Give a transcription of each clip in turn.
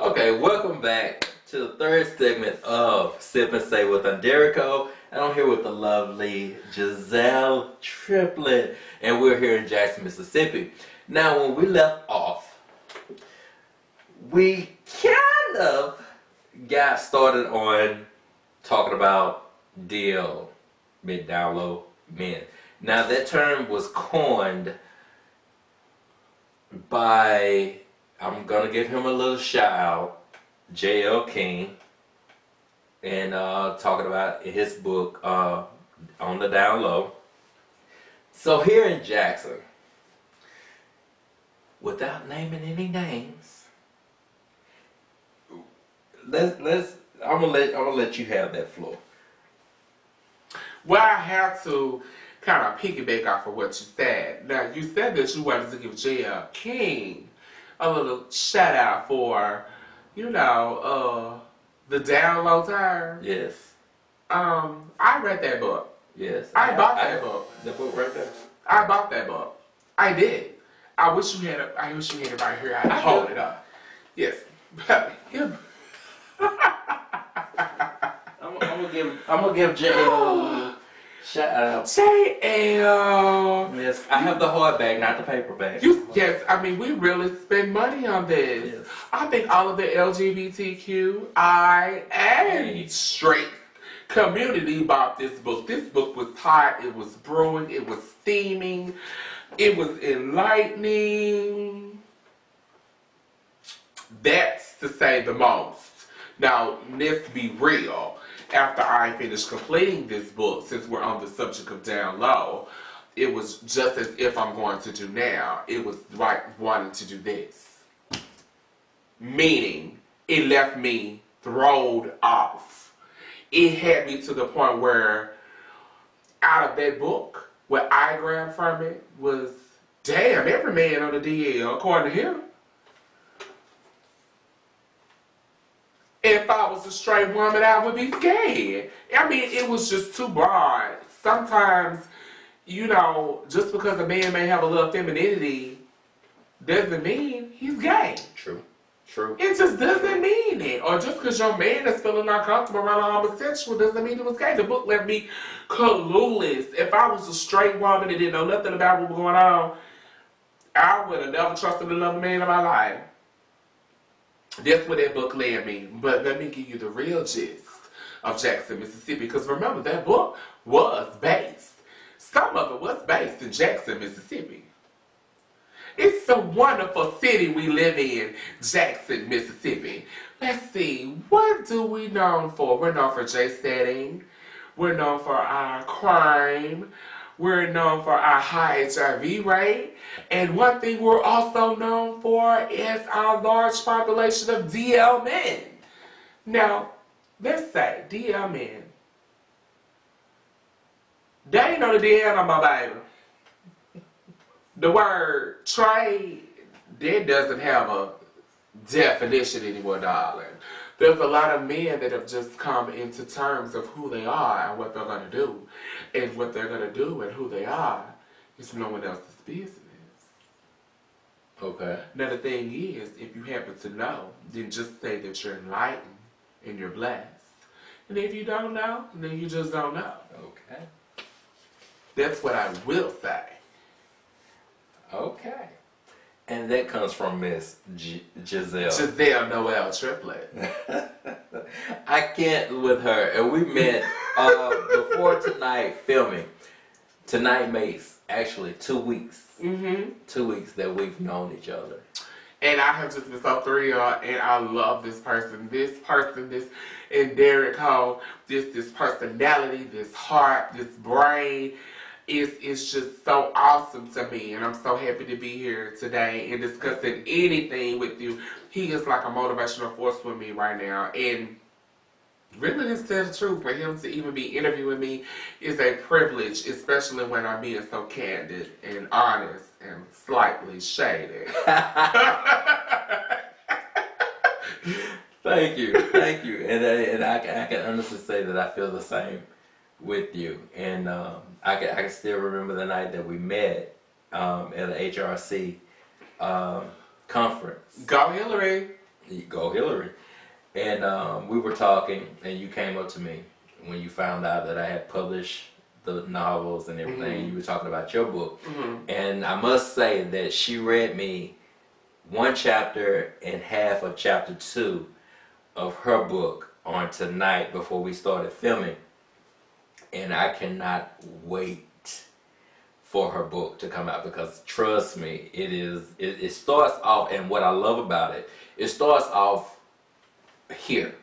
Okay, welcome back to the third segment of Sip and Say with AnDerecco. And I'm here with the lovely Jazielle Triplett. And we're here in Jackson, Mississippi. Now, when we left off, we kind of got started on talking about DL, mid-down-low men. Now, that term was coined by, I'm going to give him a little shout out, J.L. King, and talking about his book, On the Down Low. So here in Jackson, without naming any names, I'm gonna let you have that floor. Well, I have to kind of piggyback off of what you said. Now, you said that you wanted to give J.L. King a little shout out for, the down low term. Yes. I read that book. Yes. I bought that book. The book right there. I bought that book. I did. I wish you had it right here. I'd hold it up. Yes. I'm gonna give JL shout out. JL. Yes, I have the hardback, not the paperback. Yes, I mean we really spend money on this. Yes. I think all of the LGBTQI and straight community bought this book. This book was hot. It was brewing. It was steaming. It was enlightening. That's to say the most. Now, let's be real. After I finished completing this book, since we're on the subject of down low, it was just as if I'm going to do now. It was like wanting to do this. Meaning, it left me thrown off. It had me to the point where, out of that book, what I grabbed from it was, damn, every man on the DL, according to him. If I was a straight woman, I would be scared. I mean, it was just too broad. Sometimes, just because a man may have a little femininity doesn't mean he's gay. True. It just doesn't mean it. Or just because your man is feeling uncomfortable around a homosexual doesn't mean it was gay. The book left me clueless. If I was a straight woman and didn't know nothing about what was going on, I would have never trusted another man in my life. That's where that book led me. But let me give you the real gist of Jackson, Mississippi. Because remember, that book was based. Some of it was based in Jackson, Mississippi. It's a wonderful city we live in, Jackson, Mississippi. Let's see, what do we known for? We're known for J-setting. We're known for our crime. We're known for our high HIV rate. And one thing we're also known for is our large population of DL men. Now, let's say DL men. They ain't on the DL no more, baby. The word trade, that doesn't have a definition anymore, darling. There's a lot of men that have just come into terms of who they are and what they're going to do. And what they're going to do and who they are is no one else's business. Okay. Now the thing is, if you happen to know, then just say that you're enlightened and you're blessed. And if you don't know, then you just don't know. Okay. That's what I will say. Okay. And that comes from Miss Jazielle. Jazielle Noelle Triplett. I can't with her. And we met before tonight filming. Tonight makes actually 2 weeks. Mm-hmm. 2 weeks that we've known each other. And I have just been so thrilled, and I love this person, this AnDerecco, this personality, this heart, this brain. It's just so awesome to me, and I'm so happy to be here today and discussing anything with you. He is like a motivational force with me right now, and really, to tell the truth, for him to even be interviewing me is a privilege, especially when I'm being so candid and honest and slightly shady. Thank you. And I can honestly say that I feel the same with you. And I can still remember the night that we met at an HRC conference. Go Hillary. Go Hillary. And we were talking, and you came up to me when you found out that I had published the novels and everything. You were talking about your book. And I must say that she read me one chapter and half of chapter 2 of her book on tonight before we started filming. And I cannot wait for her book to come out, because trust me, it starts off, and what I love about it, it starts off here.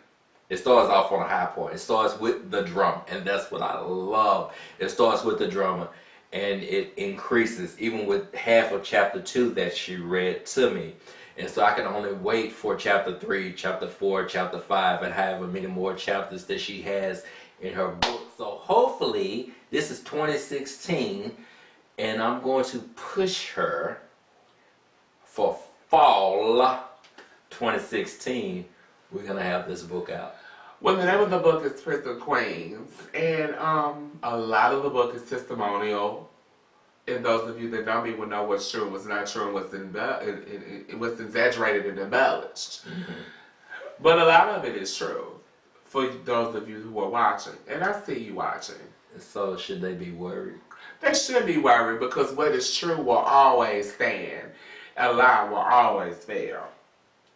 It starts off on a high point. It starts with the drum, and that's what I love. It starts with the drama, and it increases even with half of chapter 2 that she read to me. And so I can only wait for chapter 3, chapter 4, chapter 5, and however many more chapters that she has in her book. So hopefully, this is 2016, and I'm going to push her for fall 2016. We're going to have this book out. Well, the name of the book is Prison Queens, and a lot of the book is testimonial. And those of you that don't even know what's true and what's not true and what's exaggerated and embellished. But a lot of it is true for those of you who are watching. And I see you watching. So should they be worried? They should be worried, because what is true will always stand. A lie will always fail.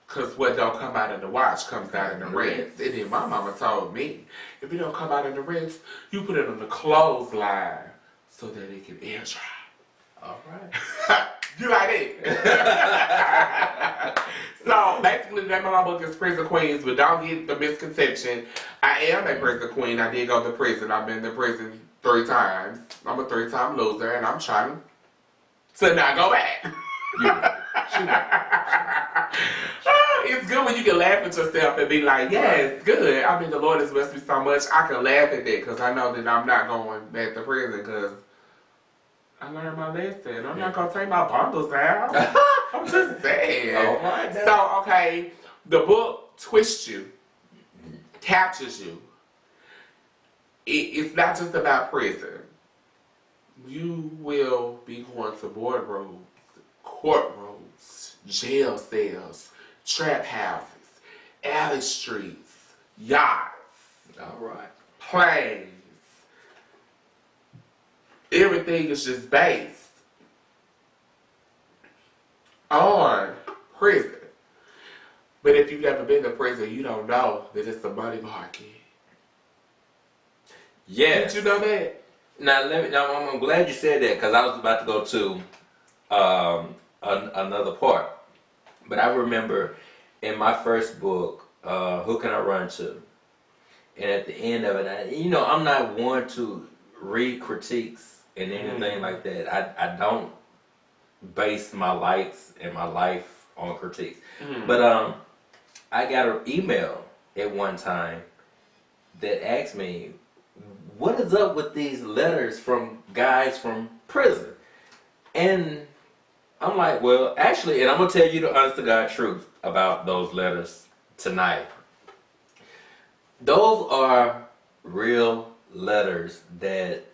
Because what don't come out in the wash comes out in the rinse. And then my mama told me, if it don't come out in the rinse, you put it on the clothesline so that it can air dry. All right. You like it? So basically, the name of my book is Prison Queens, but don't get the misconception. I am a prison queen. I did go to prison. I've been to prison 3 times. I'm a 3-time loser, and I'm trying to not go back. It's good when you can laugh at yourself and be like, yeah, it's good. I mean, the Lord has blessed me so much, I can laugh at that, because I know that I'm not going back to prison, because I learned my lesson. I'm not going to take my bundles out. I'm just saying. Oh my God. So, okay, the book twists you, captures you. It's not just about prison. You will be going to boardrooms, courtrooms, jail cells, trap houses, alley streets, yachts, All right. planes. Everything is just based on prison. But if you've never been to prison, you don't know that it's a money market. Yes. Did you know that? Now I'm glad you said that, because I was about to go to another part. But I remember in my first book, Who Can I Run To? And at the end of it, I'm not one to read critiques and anything like that. I don't base my likes and my life on critiques. But I got an email at one time that asked me, what is up with these letters from guys from prison? And I'm like, well, actually, and I'm going to tell you the honest to God truth about those letters tonight. Those are real letters that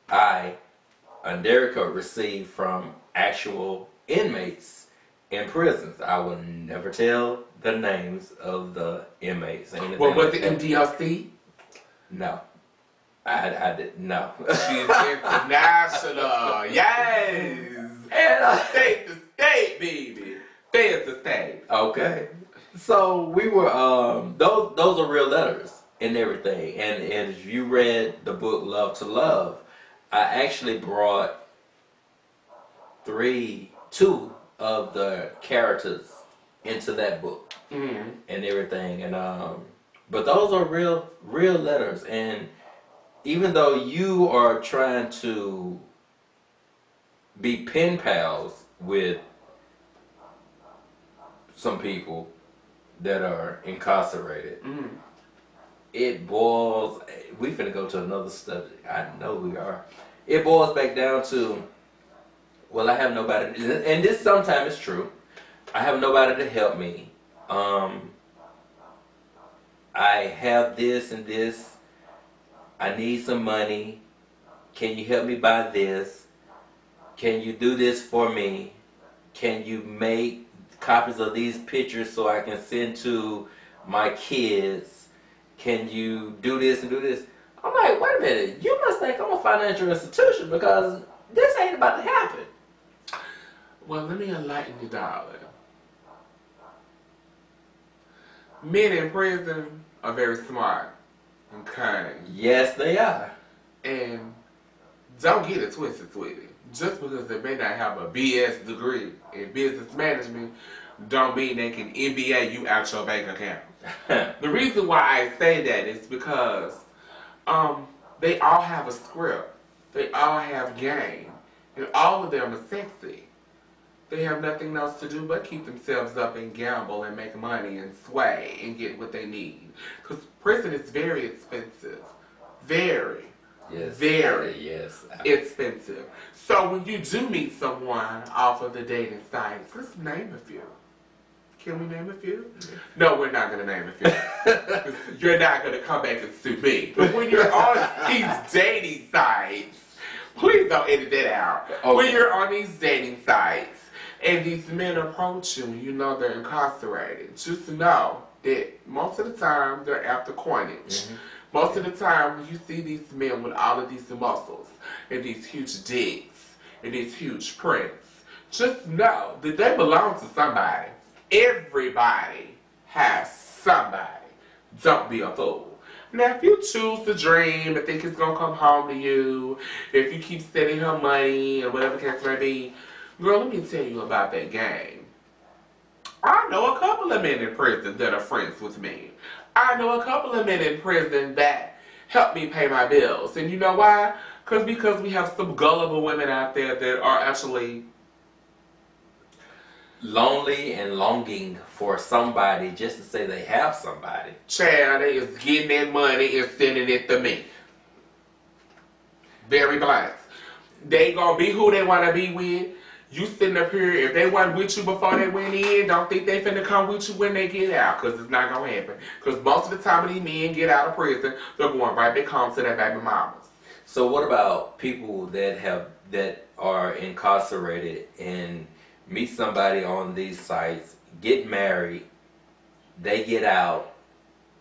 AnDerecco received from actual inmates in prisons. I will never tell the names of the inmates. Well, was it MDLC? No. I didn't know. She's international. Yes. And state to state, baby. State to state. Okay. So we were those are real letters and everything. And if you read the book Love to Love, I actually brought 2 of the characters into that book and everything. And but those are real letters. And even though you are trying to be pen pals with some people that are incarcerated, it boils, we finna go to another subject, I know we are. It boils back down to, well, I have nobody, and this sometimes is true, I have nobody to help me. I have this and this, I need some money, can you help me buy this? Can you do this for me? Can you make copies of these pictures so I can send to my kids. Can you do this and do this? I'm like, wait a minute, you must think I'm a financial institution because this ain't about to happen. Well, let me enlighten you, darling. Men in prison are very smart and kind. Yes, they are. And don't get it twisted, sweetie. Just because they may not have a BS degree in business management, don't mean they can MBA you out your bank account. The reason why I say that is because they all have a script. They all have game. And all of them are sexy. They have nothing else to do but keep themselves up and gamble and make money and sway and get what they need. Because prison is very expensive. Very. Yes. Very yes. expensive. So when you do meet someone off of the dating sites, let's name a few. Can we name a few? No, we're not going to name a few. You're not going to come back and sue me. But when you're on these dating sites, please don't edit that out. Okay. When you're on these dating sites and these men approach you and you know they're incarcerated, just know that most of the time they're after coinage. Mm-hmm. Most of the time when you see these men with all of these muscles and these huge dicks and these huge prints, just know that they belong to somebody. Everybody has somebody. Don't be a fool. Now, if you choose to dream and think it's going to come home to you, if you keep sending her money or whatever the case may be, girl, let me tell you about that game. I know a couple of men in prison that are friends with me. I know a couple of men in prison that help me pay my bills. And you know why? Because we have some gullible women out there that are actually lonely and longing for somebody just to say they have somebody. Child, they is getting that money and sending it to me. Very blunt. They gonna be who they wanna be with. You sitting up here, if they weren't with you before they went in, don't think they finna come with you when they get out, because it's not gonna happen. Because most of the time when these men get out of prison, they're going right back home to their baby mamas. So what about people that are incarcerated and meet somebody on these sites, get married, they get out,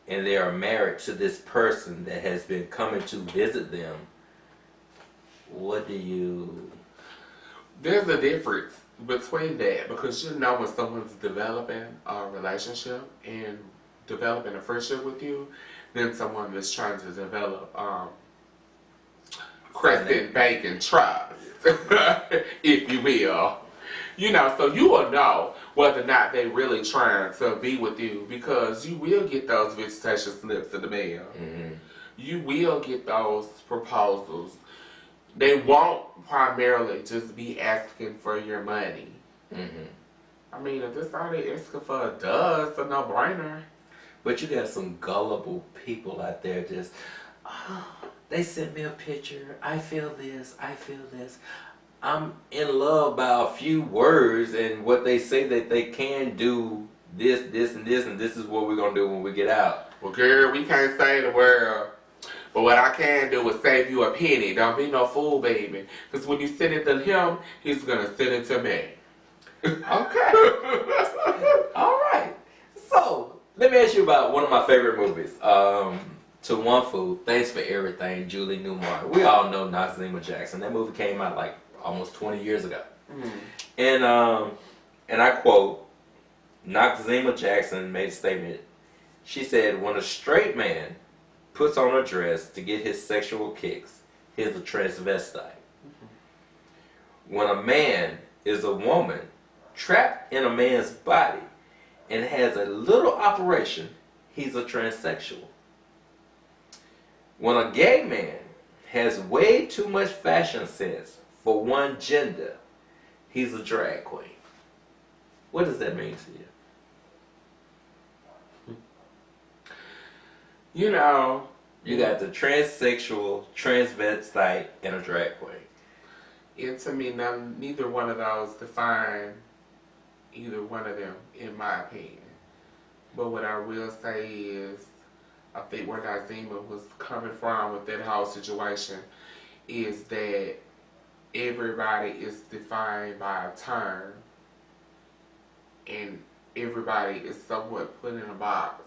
and they are married to this person that has been coming to visit them? What do you... There's a difference between that, because you know when someone's developing a relationship and developing a friendship with you, then someone is trying to develop crescent bacon trust, if you will. You know, so you will know whether or not they really trying to be with you, because you will get those visitation slips in the mail. Mm-hmm. You will get those proposals. They won't primarily just be asking for your money. Mm-hmm. I mean, if this all they asking for, it's a no-brainer. But you got some gullible people out there just, they sent me a picture, I feel this, I feel this. I'm in love by a few words and what they say that they can do this, this, and this, and this is what we're going to do when we get out. Well, girl, we can't say the word. But what I can do is save you a penny. Don't be no fool, baby. Because when you send it to him, he's going to send it to me. Okay. All right. So, let me ask you about one of my favorite movies. To One Food, Thanks for Everything, Julie Newmar. We all know Jazielle Jackson. That movie came out like almost 20 years ago. Mm. And I quote, Jazielle Jackson made a statement. She said, when a straight man puts on a dress to get his sexual kicks, he's a transvestite. Mm-hmm. When a man is a woman trapped in a man's body and has a little operation, he's a transsexual. When a gay man has way too much fashion sense for one gender, he's a drag queen. What does that mean to you? You know, you got the transsexual, transvestite, and a drag queen. And to me, now, neither one of those define either one of them, in my opinion. But what I will say is, I think where Jazielle was coming from with that whole situation is that everybody is defined by a term. and everybody is somewhat put in a box.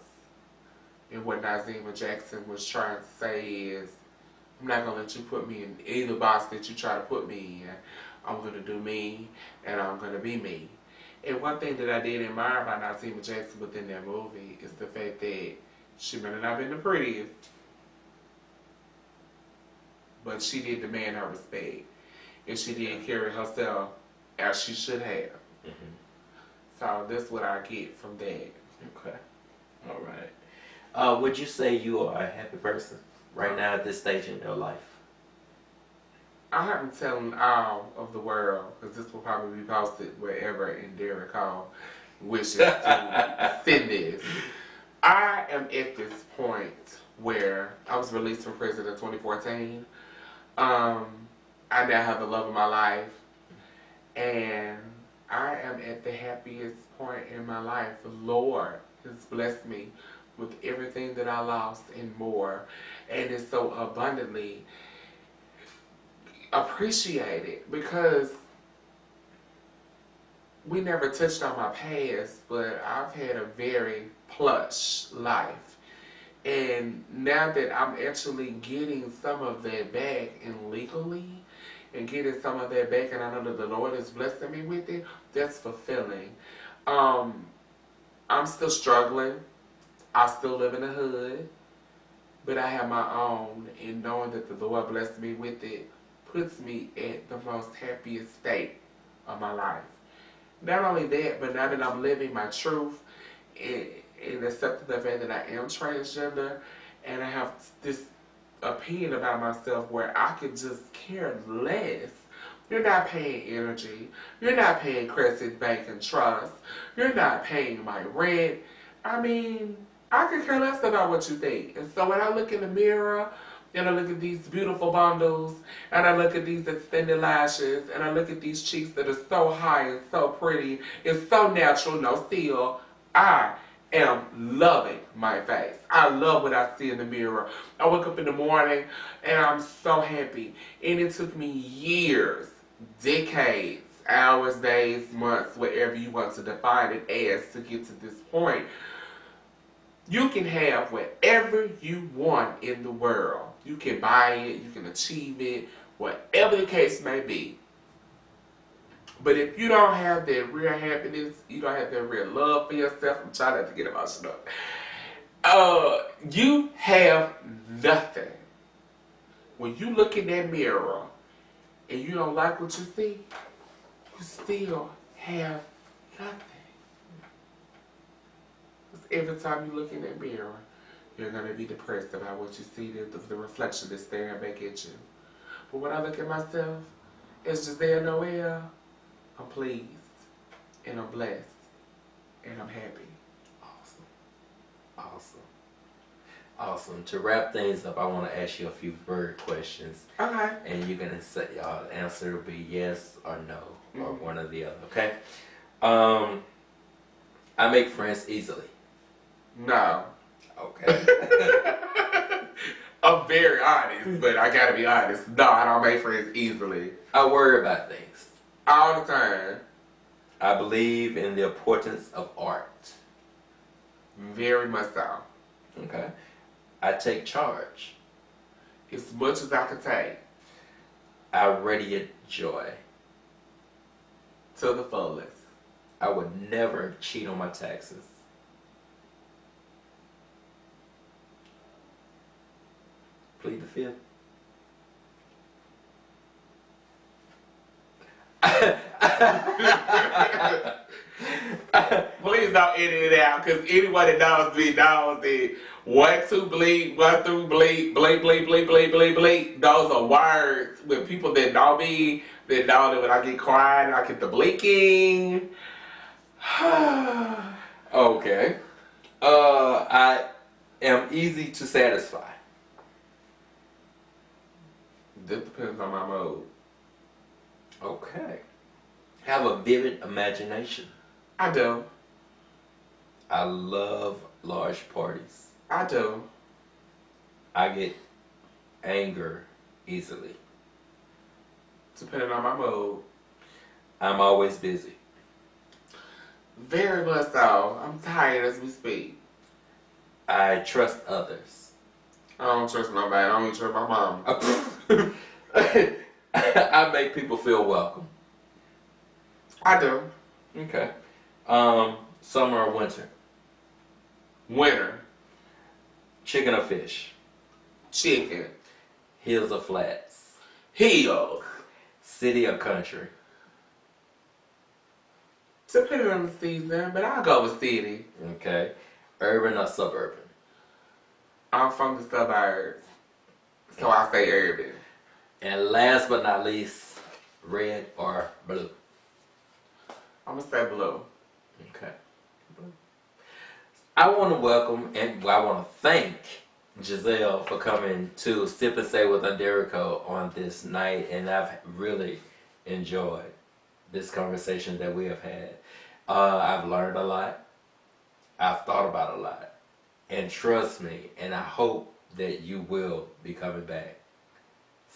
And what Nazima Jackson was trying to say is, I'm not going to let you put me in either box that you try to put me in. I'm going to do me, and I'm going to be me. And one thing that I did admire about Nazima Jackson within that movie is the fact that she may not have been the prettiest, but she did demand her respect. And she did carry herself as she should have. Mm-hmm. So that's what I get from that. Okay. All right. Would you say you are a happy person right now at this stage in your life? I haven't telling all of the world, because this will probably be posted wherever AnDerecco wishes to send this. I am at this point where I was released from prison in 2014. I now have the love of my life, and I am at the happiest point in my life. The Lord has blessed me with everything that I lost and more, and it's so abundantly appreciated, because we never touched on my past, but I've had a very plush life. And now that I'm actually getting some of that back, and legally, and getting some of that back, and I know that the Lord is blessing me with it, that's fulfilling. I'm still struggling. I still live in the hood, but I have my own, and knowing that the Lord blessed me with it puts me at the most happiest state of my life. Not only that, but now that I'm living my truth and accepting the fact that I am transgender, and I have this opinion about myself where I could just care less. You're not paying energy. You're not paying Crescent Bank and Trust. You're not paying my rent. I mean, I could care less about what you think. And so when I look in the mirror, and I look at these beautiful bundles, and I look at these extended lashes, and I look at these cheeks that are so high and so pretty, and so natural, no seal, I am loving my face. I love what I see in the mirror. I wake up in the morning, and I'm so happy. And it took me years, decades, hours, days, months, whatever you want to define it as, to get to this point. You can have whatever you want in the world. You can buy it, you can achieve it, whatever the case may be. But if you don't have that real happiness, you don't have that real love for yourself, I'm trying not to get emotional. You have nothing. When you look in that mirror and you don't like what you see, you still have nothing. Every time you look in that mirror, you're going to be depressed about what you see, the reflection that's staring back at you. But when I look at myself, it's Jazielle Noelle, I'm pleased, and I'm blessed, and I'm happy. Awesome. To wrap things up, I want to ask you a few bird questions. Okay. And you can say answer will be yes or no, or one or the other, okay? I make friends easily. No. Okay. I'm very honest, but I gotta be honest. No, I don't make friends easily. I worry about things. All the time. I believe in the importance of art. Very much so. Okay. I take charge. As much as I can take. I radiate joy. To the fullest. I would never cheat on my taxes. Plead the fifth. Please don't edit it out, because anyone that knows me knows that 1, 2, bleed, 1 through bleed, bleed, bleed, bleed, bleed, bleed, bleed. Those are words with people that know me, that know that when I get quiet, I get the blinking. Okay. I am easy to satisfy. That depends on my mood. Okay. Have a vivid imagination. I do. I love large parties. I do. I get anger easily. Depending on my mood. I'm always busy. Very much so. I'm tired as we speak. I trust others. I don't trust nobody. I don't even trust my mom. I make people feel welcome. I do. Okay. Summer or winter? Winter. Chicken or fish? Chicken. Hills or flats? Heels. City or country? Depending on the season, but I'll go with city. Okay. Urban or suburban? I'm from the suburbs, so I say urban. And last but not least, red or blue? I'm gonna say blue. Okay. I want to welcome and I want to thank Jazielle for coming to Sip and Say with AnDerecco on this night, and I've really enjoyed this conversation that we have had. I've learned a lot. I've thought about a lot. And trust me, and I hope that you will be coming back.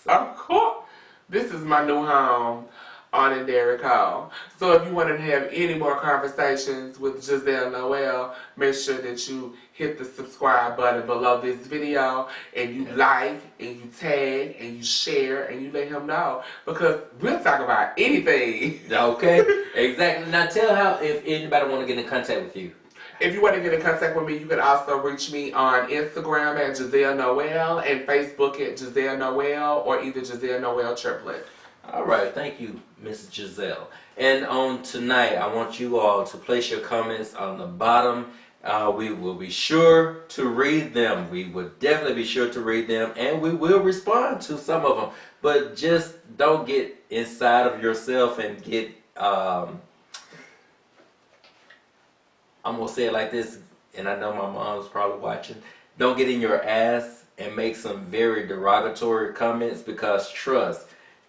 So. Of course. This is my new home on AnDerecco. So if you want to have any more conversations with Jazielle Noelle, make sure that you hit the subscribe button below this video and you like and you tag and you share and you let him know, because we'll talk about anything. Okay, exactly. Now tell how if anybody want to get in contact with you. If you want to get in contact with me, you can also reach me on Instagram at Jazielle Noelle and Facebook at Jazielle Noelle or either Jazielle Triplett. All right, thank you, Miss Jazielle. And on tonight, I want you all to place your comments on the bottom. We will be sure to read them. We will definitely be sure to read them, and we will respond to some of them. But just don't get inside of yourself and get, I'm going to say it like this, and I know my mom's probably watching. Don't get in your ass and make some very derogatory comments, because trust,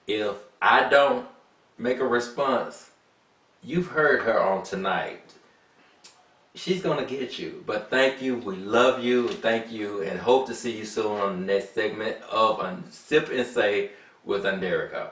if I don't make a response, you've heard her on tonight. She's going to get you. But thank you. We love you. Thank you. And hope to see you soon on the next segment of Sip and Say with AnDerecco.